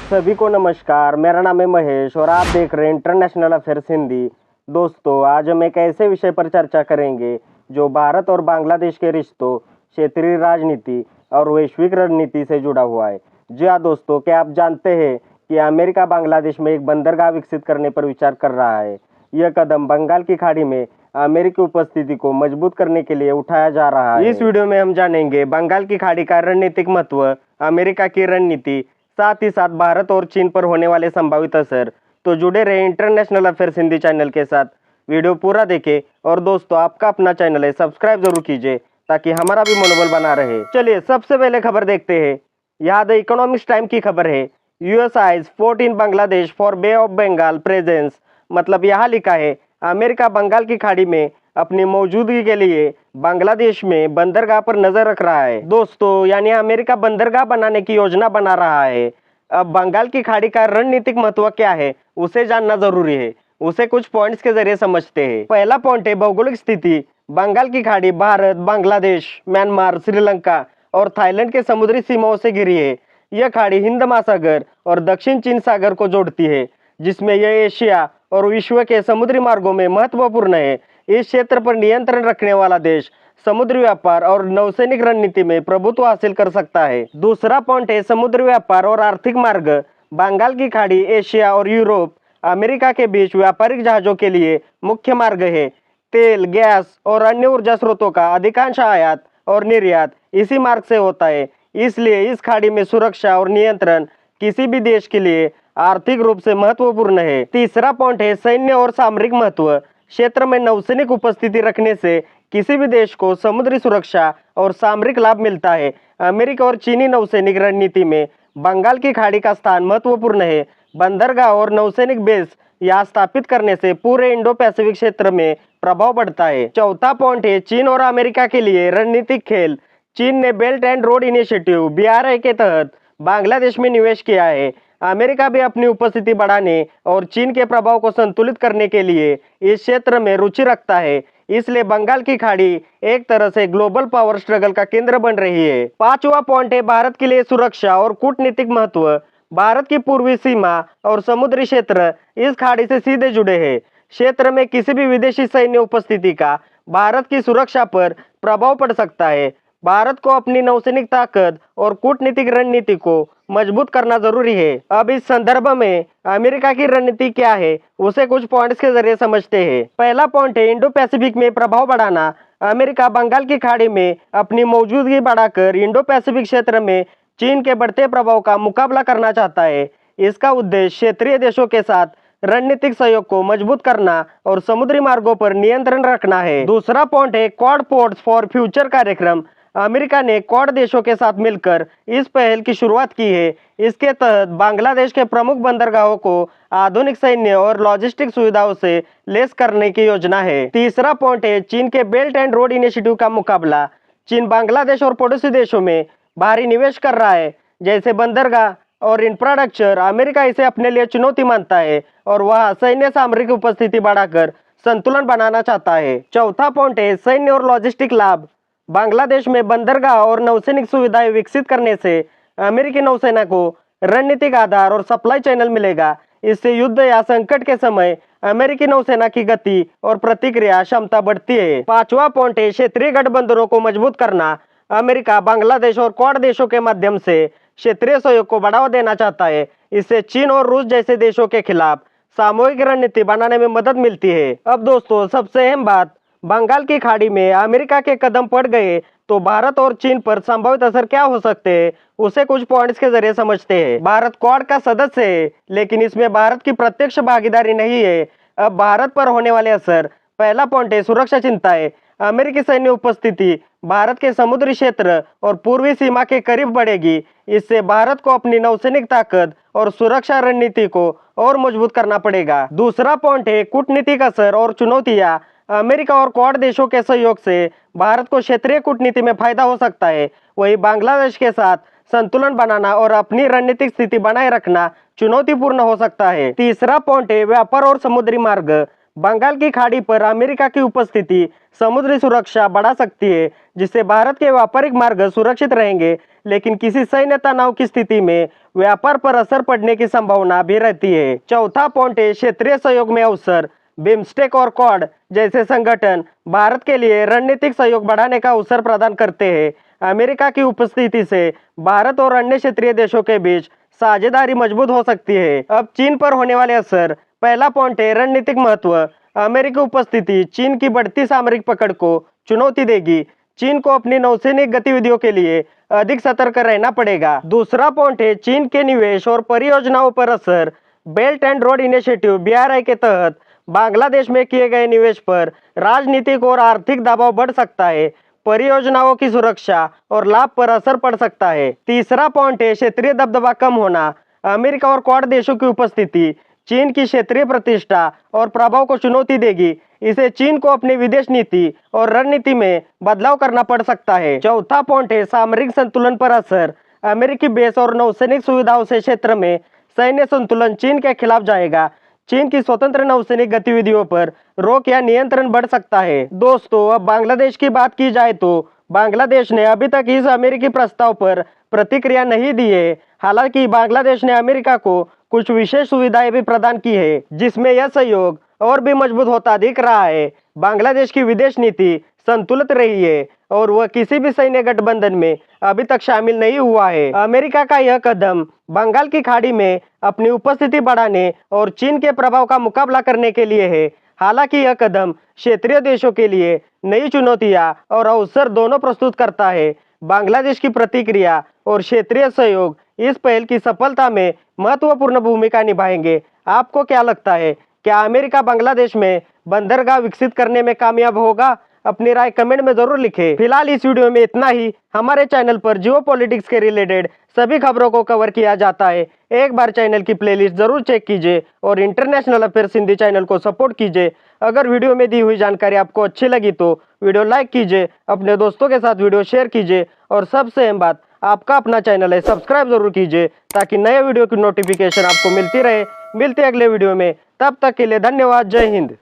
सभी को नमस्कार। मेरा नाम है महेश और आप देख रहे हैं इंटरनेशनल अफेयर्स हिंदी। दोस्तों, आज हम एक ऐसे विषय पर चर्चा करेंगे जो भारत और बांग्लादेश के रिश्तों, क्षेत्रीय राजनीति और वैश्विक रणनीति से जुड़ा हुआ है। जी हाँ दोस्तों, क्या आप जानते हैं कि अमेरिका बांग्लादेश में एक बंदरगाह विकसित करने पर विचार कर रहा है। यह कदम बंगाल की खाड़ी में अमेरिकी उपस्थिति को मजबूत करने के लिए उठाया जा रहा है। इस वीडियो में हम जानेंगे बंगाल की खाड़ी का रणनीतिक महत्व, अमेरिका की रणनीति, साथ ही साथ भारत और चीन पर होने वाले संभावित असर। तो जुड़े रहे इंटरनेशनल अफेयर्स हिंदी चैनल के साथ, वीडियो पूरा देखें। और दोस्तों, आपका अपना चैनल है, सब्सक्राइब जरूर कीजिए ताकि हमारा भी मनोबल बना रहे। चलिए सबसे पहले खबर देखते हैं। यहाँ द इकोनॉमिक्स टाइम की खबर है, US eyes fort in Bangladesh for bay of Bengal presence. मतलब यहाँ लिखा है, अमेरिका बंगाल की खाड़ी में अपनी मौजूदगी के लिए बांग्लादेश में बंदरगाह पर नजर रख रहा है। दोस्तों, यानी अमेरिका बंदरगाह बनाने की योजना बना रहा है। अब बंगाल की खाड़ी का रणनीतिक महत्व क्या है, उसे जानना जरूरी है। उसे कुछ पॉइंट्स के जरिए समझते हैं। पहला पॉइंट है भौगोलिक स्थिति। बंगाल की खाड़ी भारत, बांग्लादेश, म्यांमार, श्रीलंका और थाईलैंड के समुद्री सीमाओं से घिरी है। यह खाड़ी हिंद महासागर और दक्षिण चीन सागर को जोड़ती है, जिसमें यह एशिया और विश्व के समुद्री मार्गों में महत्वपूर्ण है। इस क्षेत्र पर नियंत्रण रखने वाला देश समुद्री व्यापार और नौसैनिक रणनीति में प्रभुत्व हासिल कर सकता है। दूसरा पॉइंट है समुद्री व्यापार और आर्थिक मार्ग। बंगाल की खाड़ी एशिया और यूरोप, अमेरिका के बीच व्यापारिक जहाजों के लिए मुख्य मार्ग है। तेल, गैस और अन्य ऊर्जा स्रोतों का अधिकांश आयात और निर्यात इसी मार्ग से होता है। इसलिए इस खाड़ी में सुरक्षा और नियंत्रण किसी भी देश के लिए आर्थिक रूप से महत्वपूर्ण है। तीसरा पॉइंट है सैन्य और सामरिक महत्व। क्षेत्र में नौसैनिक उपस्थिति रखने से किसी भी देश को समुद्री सुरक्षा और सामरिक लाभ मिलता है। अमेरिका और चीनी नौसैनिक रणनीति में बंगाल की खाड़ी का स्थान महत्वपूर्ण है। बंदरगाह और नौसैनिक बेस यहाँ स्थापित करने से पूरे इंडो पैसिफिक क्षेत्र में प्रभाव बढ़ता है। चौथा पॉइंट है चीन और अमेरिका के लिए रणनीतिक खेल। चीन ने belt and road initiative BRI के तहत बांग्लादेश में निवेश किया है। अमेरिका भी अपनी उपस्थिति बढ़ाने और चीन के प्रभाव को संतुलित करने के लिए इस क्षेत्र में रुचि रखता है। इसलिए बंगाल की खाड़ी एक तरह से ग्लोबल पावर स्ट्रगल का केंद्र बन रही है। पांचवा पॉइंट है भारत के लिए सुरक्षा और कूटनीतिक महत्व। भारत की पूर्वी सीमा और समुद्री क्षेत्र इस खाड़ी से सीधे जुड़े हैं। क्षेत्र में किसी भी विदेशी सैन्य उपस्थिति का भारत की सुरक्षा पर प्रभाव पड़ सकता है। भारत को अपनी नौसैनिक ताकत और कूटनीतिक रणनीति को मजबूत करना जरूरी है। अब इस संदर्भ में अमेरिका की रणनीति क्या है, उसे कुछ पॉइंट्स के जरिए समझते हैं। पहला पॉइंट है इंडो पैसिफिक में प्रभाव बढ़ाना। अमेरिका बंगाल की खाड़ी में अपनी मौजूदगी बढ़ाकर इंडो पैसिफिक क्षेत्र में चीन के बढ़ते प्रभाव का मुकाबला करना चाहता है। इसका उद्देश्य क्षेत्रीय देशों के साथ रणनीतिक सहयोग को मजबूत करना और समुद्री मार्गों पर नियंत्रण रखना है। दूसरा पॉइंट है क्वाड पोर्ट्स फॉर फ्यूचर कार्यक्रम। अमेरिका ने क्वाड देशों के साथ मिलकर इस पहल की शुरुआत की है। इसके तहत बांग्लादेश के प्रमुख बंदरगाहों को आधुनिक सैन्य और लॉजिस्टिक सुविधाओं से लैस करने की योजना है। तीसरा पॉइंट है चीन के बेल्ट एंड रोड इनिशिएटिव का मुकाबला। चीन बांग्लादेश और पड़ोसी देशों में भारी निवेश कर रहा है, जैसे बंदरगाह और इंफ्रास्ट्रक्चर। अमेरिका इसे अपने लिए चुनौती मानता है और वह सैन्य सामरिक उपस्थिति बढ़ाकर संतुलन बनाना चाहता है। चौथा पॉइंट है सैन्य और लॉजिस्टिक लाभ। बांग्लादेश में बंदरगाह और नौसैनिक सुविधाएं विकसित करने से अमेरिकी नौसेना को रणनीतिक आधार और सप्लाई चैनल मिलेगा। इससे युद्ध या संकट के समय अमेरिकी नौसेना की गति और प्रतिक्रिया क्षमता बढ़ती है। पांचवा पॉइंट है क्षेत्रीय गठबंधनों को मजबूत करना। अमेरिका बांग्लादेश और क्वाड देशों के माध्यम से क्षेत्रीय सहयोग को बढ़ावा देना चाहता है। इससे चीन और रूस जैसे देशों के खिलाफ सामूहिक रणनीति बनाने में मदद मिलती है। अब दोस्तों, सबसे अहम बात, बंगाल की खाड़ी में अमेरिका के कदम पड़ गए तो भारत और चीन पर संभावित असर क्या हो सकते हैं, उसे कुछ पॉइंट्स के जरिए समझते हैं। भारत क्वाड का सदस्य है, लेकिन इसमें भारत की प्रत्यक्ष भागीदारी नहीं है। अब भारत पर होने वाले असर। पहला पॉइंट है सुरक्षा चिंताएं। अमेरिकी सैन्य उपस्थिति भारत के समुद्री क्षेत्र और पूर्वी सीमा के करीब बढ़ेगी। इससे भारत को अपनी नौसैनिक ताकत और सुरक्षा रणनीति को और मजबूत करना पड़ेगा। दूसरा पॉइंट है कूटनीतिक असर और चुनौतियां। अमेरिका और क्वाड देशों के सहयोग से भारत को क्षेत्रीय कूटनीति में फायदा हो सकता है। वहीं बांग्लादेश के साथ संतुलन बनाना और अपनी रणनीतिक स्थिति बनाए रखना चुनौतीपूर्ण हो सकता है। तीसरा पॉइंट है व्यापार और समुद्री मार्ग। बंगाल की खाड़ी पर अमेरिका की उपस्थिति समुद्री सुरक्षा बढ़ा सकती है, जिससे भारत के व्यापारिक मार्ग सुरक्षित रहेंगे, लेकिन किसी सैन्य तनाव की स्थिति में व्यापार पर असर पड़ने की संभावना भी रहती है। चौथा पॉइंट है क्षेत्रीय सहयोग में अवसर। बिम्स्टेक और क्वाड जैसे संगठन भारत के लिए रणनीतिक सहयोग बढ़ाने का अवसर प्रदान करते हैं। अमेरिका की उपस्थिति से भारत और अन्य क्षेत्रीय देशों के बीच साझेदारी मजबूत हो सकती है। अब चीन पर होने वाले असर। पहला पॉइंट है रणनीतिक महत्व। अमेरिकी उपस्थिति चीन की बढ़ती सामरिक पकड़ को चुनौती देगी। चीन को अपनी नौसैनिक गतिविधियों के लिए अधिक सतर्क रहना पड़ेगा। दूसरा पॉइंट है चीन के निवेश और परियोजनाओं पर असर। Belt and road initiative BRI के तहत बांग्लादेश में किए गए निवेश पर राजनीतिक और आर्थिक दबाव बढ़ सकता है। परियोजनाओं की सुरक्षा और लाभ पर असर पड़ सकता है। तीसरा पॉइंट है क्षेत्रीय दबदबा कम होना। अमेरिका और क्वाड देशों की उपस्थिति चीन की क्षेत्रीय प्रतिष्ठा और प्रभाव को चुनौती देगी। इसे चीन को अपनी विदेश नीति और रणनीति में बदलाव करना पड़ सकता है। चौथा पॉइंट है सामरिक संतुलन पर असर। अमेरिकी बेस और नौसैनिक सुविधाओं से क्षेत्र में सैन्य संतुलन चीन के खिलाफ जाएगा। चीन की स्वतंत्र नौसैनिक गतिविधियों पर रोक या नियंत्रण बढ़ सकता है। दोस्तों, अब बांग्लादेश की बात की जाए तो बांग्लादेश ने अभी तक इस अमेरिकी प्रस्ताव पर प्रतिक्रिया नहीं दी है। हालांकि बांग्लादेश ने अमेरिका को कुछ विशेष सुविधाएं भी प्रदान की है, जिसमें यह सहयोग और भी मजबूत होता दिख रहा है। बांग्लादेश की विदेश नीति संतुलित रही है और वह किसी भी सैन्य गठबंधन में अभी तक शामिल नहीं हुआ है। अमेरिका का यह कदम बंगाल की खाड़ी में अपनी उपस्थिति बढ़ाने और चीन के प्रभाव का मुकाबला करने के लिए है। हालांकि यह कदम क्षेत्रीय देशों के लिए नई चुनौतियां और अवसर दोनों प्रस्तुत करता है। बांग्लादेश की प्रतिक्रिया और क्षेत्रीय सहयोग इस पहल की सफलता में महत्वपूर्ण भूमिका निभाएंगे। आपको क्या लगता है, क्या अमेरिका बांग्लादेश में बंदरगाह विकसित करने में कामयाब होगा? अपनी राय कमेंट में जरूर लिखें। फिलहाल इस वीडियो में इतना ही। हमारे चैनल पर जियोपॉलिटिक्स के रिलेटेड सभी खबरों को कवर किया जाता है। एक बार चैनल की प्लेलिस्ट जरूर चेक कीजिए और इंटरनेशनल अफेयर्स हिंदी चैनल को सपोर्ट कीजिए। अगर वीडियो में दी हुई जानकारी आपको अच्छी लगी तो वीडियो लाइक कीजिए, अपने दोस्तों के साथ वीडियो शेयर कीजिए और सबसे अहम बात, आपका अपना चैनल है, सब्सक्राइब जरूर कीजिए ताकि नए वीडियो की नोटिफिकेशन आपको मिलती रहे। मिलते अगले वीडियो में, तब तक के लिए धन्यवाद। जय हिंद।